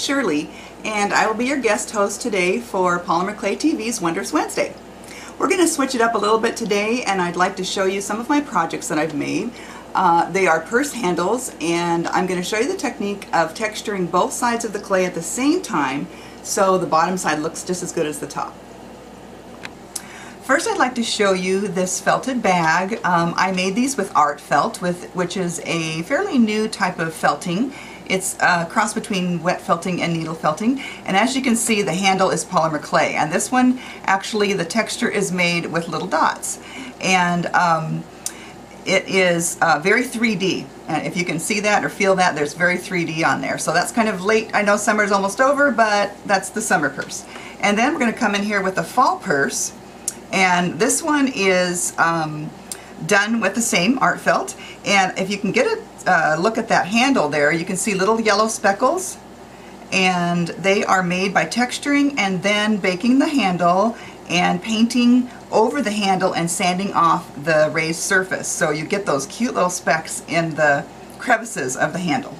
Shirley, and I will be your guest host today for Polymer Clay TV's Wondrous Wednesday. We're going to switch it up a little bit today, and I'd like to show you some of my projects that I've made. They are purse handles, and I'm going to show you the technique of texturing both sides of the clay at the same time so the bottom side looks just as good as the top. First, I'd like to show you this felted bag. I made these with art felt, which is a fairly new type of felting. It's a cross between wet felting and needle felting, and as you can see, the handle is polymer clay, and this one actually the texture is made with little dots, and it is very 3D, and if you can see that or feel that, there's very 3D on there. So that's kind of late. I know summer's almost over, but that's the summer purse. And then we're going to come in here with a fall purse, and this one is done with the same art felt, and if you can get a look at that handle there, you can see little yellow speckles, and they are made by texturing and then baking the handle and painting over the handle and sanding off the raised surface, so you get those cute little specks in the crevices of the handle.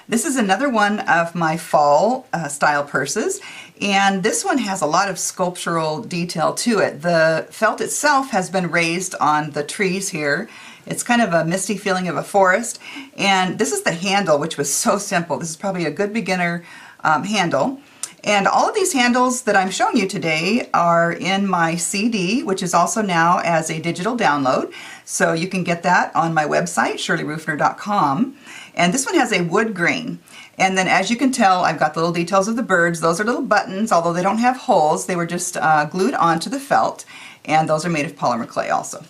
This is another one of my fall style purses, and this one has a lot of sculptural detail to it. The felt itself has been raised on the trees here. It's kind of a misty feeling of a forest, and this is the handle, which was so simple. This is probably a good beginner handle. And all of these handles that I'm showing you today are in my CD, which is also now as a digital download. So you can get that on my website, shirleyrufener.com. And this one has a wood grain. And then as you can tell, I've got the little details of the birds. Those are little buttons, although they don't have holes. They were just glued onto the felt. And those are made of polymer clay also.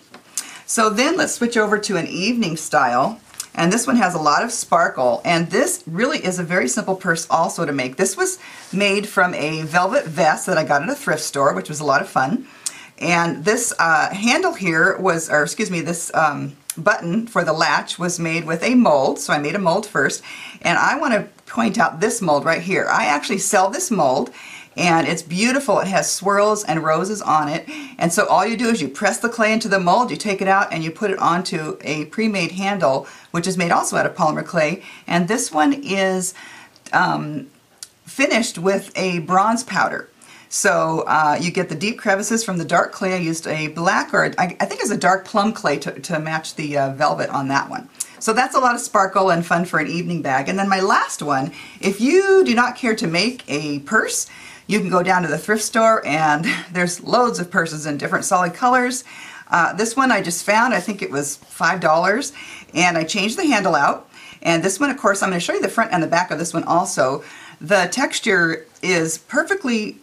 So then let's switch over to an evening style. And this one has a lot of sparkle, and this really is a very simple purse also to make. This was made from a velvet vest that I got at a thrift store, which was a lot of fun. And this handle here was, or excuse me, this button for the latch was made with a mold, so I made a mold first. And I want to point out this mold right here. I actually sell this mold, and it's beautiful. It has swirls and roses on it, and so all you do is you press the clay into the mold, you take it out, and you put it onto a pre-made handle, which is made also out of polymer clay. And this one is finished with a bronze powder. So you get the deep crevices from the dark clay. I used a black, or I think it's a dark plum clay to match the velvet on that one. So that's a lot of sparkle and fun for an evening bag. And then my last one, if you do not care to make a purse, you can go down to the thrift store, and there's loads of purses in different solid colors. This one I just found, I think it was $5, and I changed the handle out. And this one, of course, I'm going to show you the front and the back of this one also. The texture is perfectly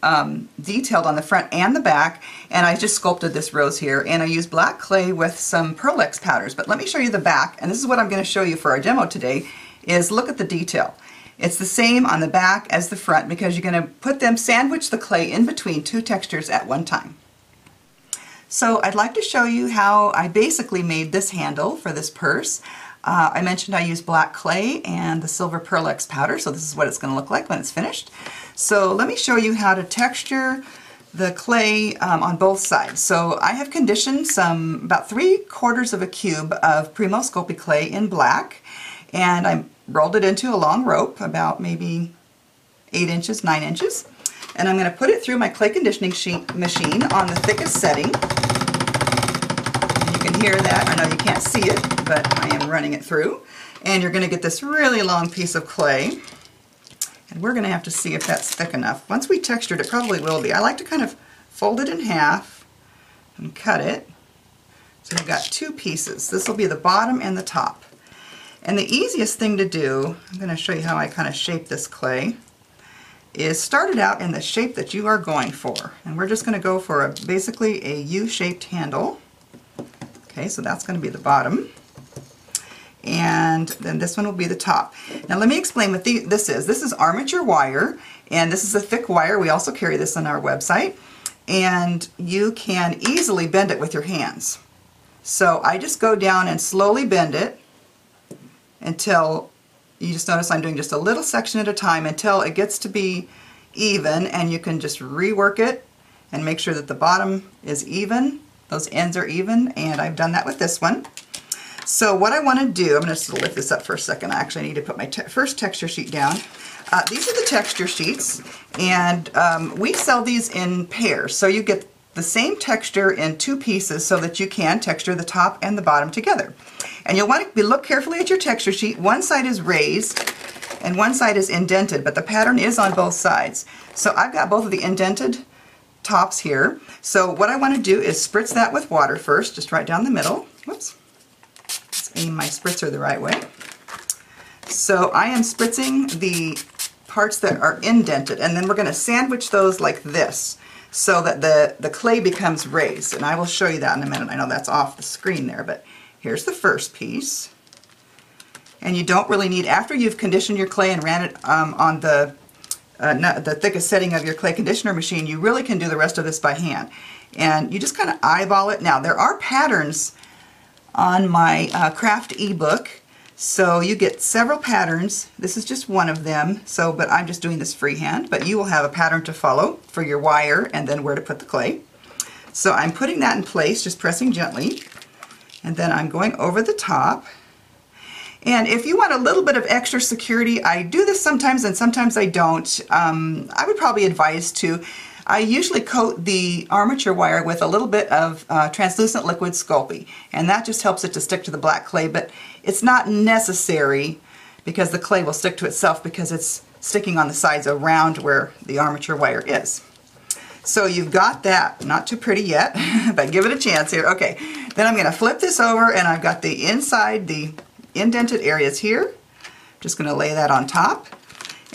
detailed on the front and the back, and I just sculpted this rose here, and I used black clay with some Pearl-Ex powders. But let me show you the back, and this is what I'm going to show you for our demo today, is look at the detail. It's the same on the back as the front because you're going to put them, sandwich the clay in between two textures at one time. So I'd like to show you how I basically made this handle for this purse. I mentioned I used black clay and the silver Pearl-Ex powder, so this is what it's going to look like when it's finished. So let me show you how to texture the clay on both sides. So I have conditioned about 3/4 of a cube of Primo Sculpey clay in black, and I rolled it into a long rope, about maybe 8 inches, 9 inches. And I'm going to put it through my clay conditioning machine on the thickest setting. And you can hear that. I know you can't see it, but I am running it through. And you're going to get this really long piece of clay. And we're going to have to see if that's thick enough. Once we textured, it probably will be. I like to kind of fold it in half and cut it. So you've got two pieces. This will be the bottom and the top. And the easiest thing to do, I'm going to show you how I kind of shape this clay, is start it out in the shape that you are going for. And we're just going to go for basically a U-shaped handle. Okay, so that's going to be the bottom. And then this one will be the top. Now let me explain what this is. This is armature wire, and this is a thick wire. We also carry this on our website. And you can easily bend it with your hands. So I just go down and slowly bend it until you just notice I'm doing just a little section at a time until it gets to be even, and you can just rework it and make sure that the bottom is even, those ends are even, and I've done that with this one. So what I want to do, I'm going to just lift this up for a second. I actually need to put my first texture sheet down. These are the texture sheets, and we sell these in pairs, so you get the same texture in 2 pieces so that you can texture the top and the bottom together. And you'll want to look carefully at your texture sheet. One side is raised and one side is indented, but the pattern is on both sides. So I've got both of the indented tops here. So what I want to do is spritz that with water first, just right down the middle. Whoops. Let's aim my spritzer the right way. So I am spritzing the parts that are indented, and then we're going to sandwich those like this so that the clay becomes raised. And I will show you that in a minute. I know that's off the screen there, but here's the first piece. And you don't really need, after you've conditioned your clay and ran it on the thickest setting of your clay conditioner machine, you really can do the rest of this by hand. And you just kind of eyeball it. Now, there are patterns on my craft ebook, so you get several patterns. This is just one of them, but I'm just doing this freehand, but you will have a pattern to follow for your wire and then where to put the clay. So I'm putting that in place, just pressing gently, and then I'm going over the top. And if you want a little bit of extra security, I do this sometimes and sometimes I don't. I would probably advise I usually coat the armature wire with a little bit of translucent liquid Sculpey, and that just helps it to stick to the black clay, but it's not necessary because the clay will stick to itself because it's sticking on the sides around where the armature wire is. So you've got that, not too pretty yet, but give it a chance here. Okay, then I'm going to flip this over and I've got the inside, the indented areas here. Just going to lay that on top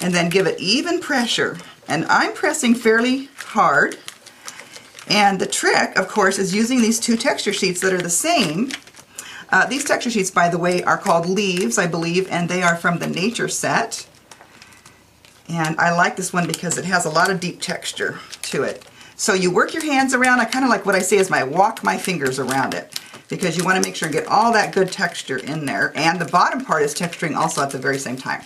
and then give it even pressure. And I'm pressing fairly hard. And the trick, of course, is using these 2 texture sheets that are the same. These texture sheets, by the way, are called Leaves, I believe, and they are from the Nature set. And I like this one because it has a lot of deep texture to it. So you work your hands around. I kind of like what I say is walk my fingers around it, because you want to make sure and get all that good texture in there. And the bottom part is texturing also at the very same time.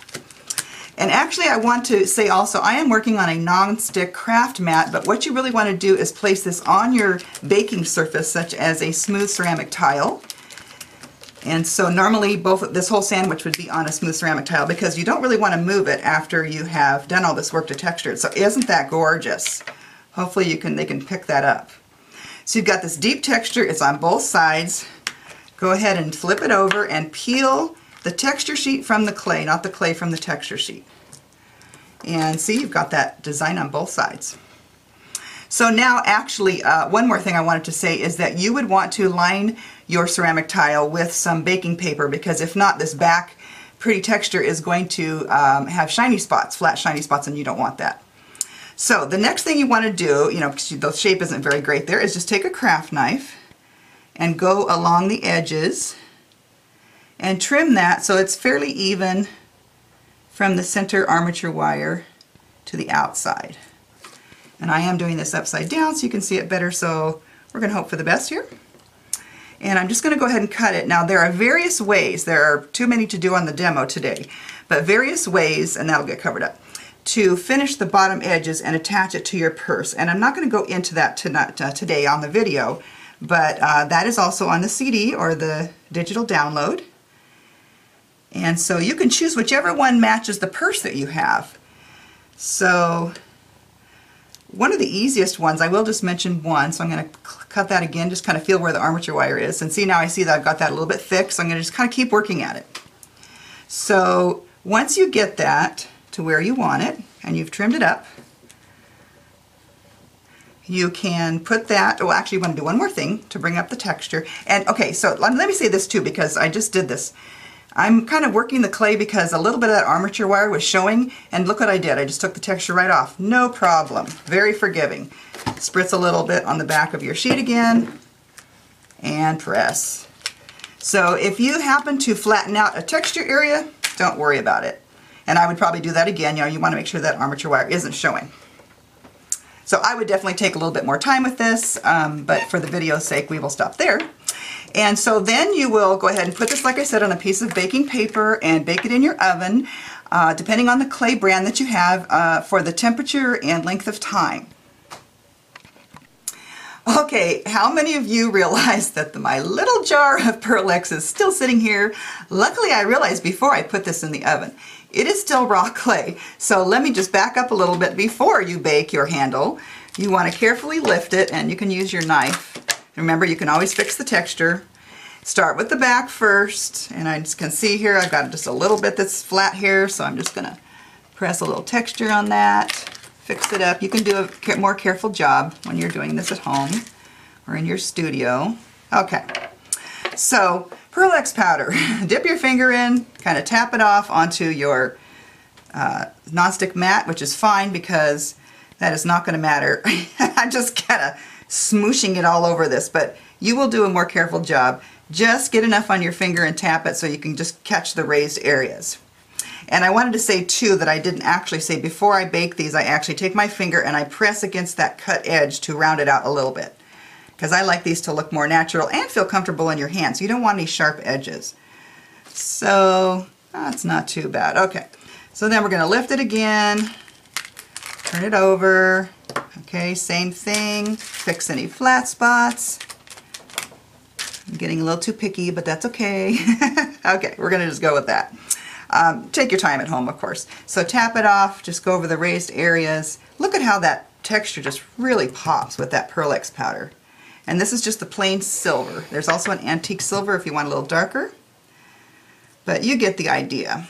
And actually, I want to say also, I am working on a non-stick craft mat, but what you really want to do is place this on your baking surface, such as a smooth ceramic tile. And so normally this whole sandwich would be on a smooth ceramic tile because you don't really want to move it after you have done all this work to texture it. So isn't that gorgeous? Hopefully they can pick that up. So you've got this deep texture, it's on both sides. Go ahead and flip it over and peel the texture sheet from the clay, not the clay from the texture sheet. And see, you've got that design on both sides. So now actually, one more thing I wanted to say is that you would want to line your ceramic tile with some baking paper, because if not, this back pretty texture is going to have shiny spots, flat shiny spots, and you don't want that. So the next thing you want to do, because the shape isn't very great there, is just take a craft knife and go along the edges and trim that so it's fairly even from the center armature wire to the outside. And I am doing this upside down so you can see it better, so we're going to hope for the best here. And I'm just going to go ahead and cut it. Now there are various ways, there are too many to do on the demo today, but various ways, and that'll get covered up, to finish the bottom edges and attach it to your purse. And I'm not going to go into that today on the video, but that is also on the CD or the digital download. And so you can choose whichever one matches the purse that you have. So one of the easiest ones, I will just mention one, so I'm going to cut that again, just kind of feel where the armature wire is. And see, now I see that I've got that a little bit thick, so I'm going to just kind of keep working at it. So once you get that to where you want it, and you've trimmed it up, you can put that, oh actually you want to do one more thing to bring up the texture. And okay, so let me say this too, because I just did this. I'm kind of working the clay because a little bit of that armature wire was showing, and look what I did. I just took the texture right off. No problem. Very forgiving. Spritz a little bit on the back of your sheet again, and press. So if you happen to flatten out a texture area, don't worry about it. And I would probably do that again. You want to make sure that armature wire isn't showing. So I would definitely take a little bit more time with this, but for the video's sake, we will stop there. And so then you will go ahead and put this, like I said, on a piece of baking paper and bake it in your oven, depending on the clay brand that you have, for the temperature and length of time. Okay, how many of you realize that my little jar of Pearl X is still sitting here? Luckily, I realized before I put this in the oven. it is still raw clay. So let me just back up a little bit. Before you bake your handle, you want to carefully lift it, and you can use your knife. Remember, you can always fix the texture. Start with the back first, and I just can see here I've got just a little bit that's flat here, so I'm just going to press a little texture on that, fix it up. You can do a more careful job when you're doing this at home or in your studio. Okay, so Pearl X powder. Dip your finger in, kind of tap it off onto your nonstick mat, which is fine because that is not going to matter. I'm just kind of smooshing it all over this, but you will do a more careful job. Just get enough on your finger and tap it so you can just catch the raised areas. And I wanted to say too that I didn't actually say before I bake these, I actually take my finger and I press against that cut edge to round it out a little bit, because I like these to look more natural and feel comfortable in your hand, so you don't want any sharp edges. So that's not too bad. Okay, so then we're going to lift it again, turn it over. Okay, same thing, fix any flat spots. I'm getting a little too picky, but that's okay. Okay, we're going to just go with that. Take your time at home, of course. So tap it off, just go over the raised areas. Look at how that texture just really pops with that Pearl X powder. And this is just the plain silver. There's also an antique silver if you want a little darker, but you get the idea.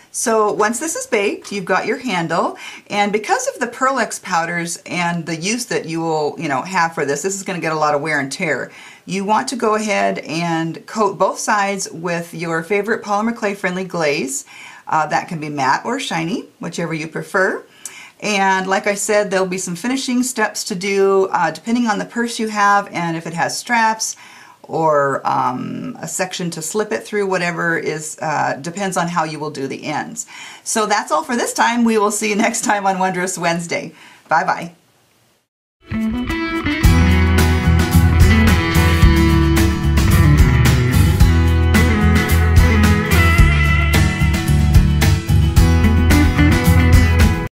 So once this is baked, you've got your handle, and because of the Pearl X powders and the use that you will, have for this is going to get a lot of wear and tear. You want to go ahead and coat both sides with your favorite Polymer Clay friendly glaze. That can be matte or shiny, whichever you prefer. And like I said, there'll be some finishing steps to do depending on the purse you have, and if it has straps or a section to slip it through, whatever is depends on how you will do the ends. So that's all for this time. We will see you next time on Wondrous Wednesday. Bye bye.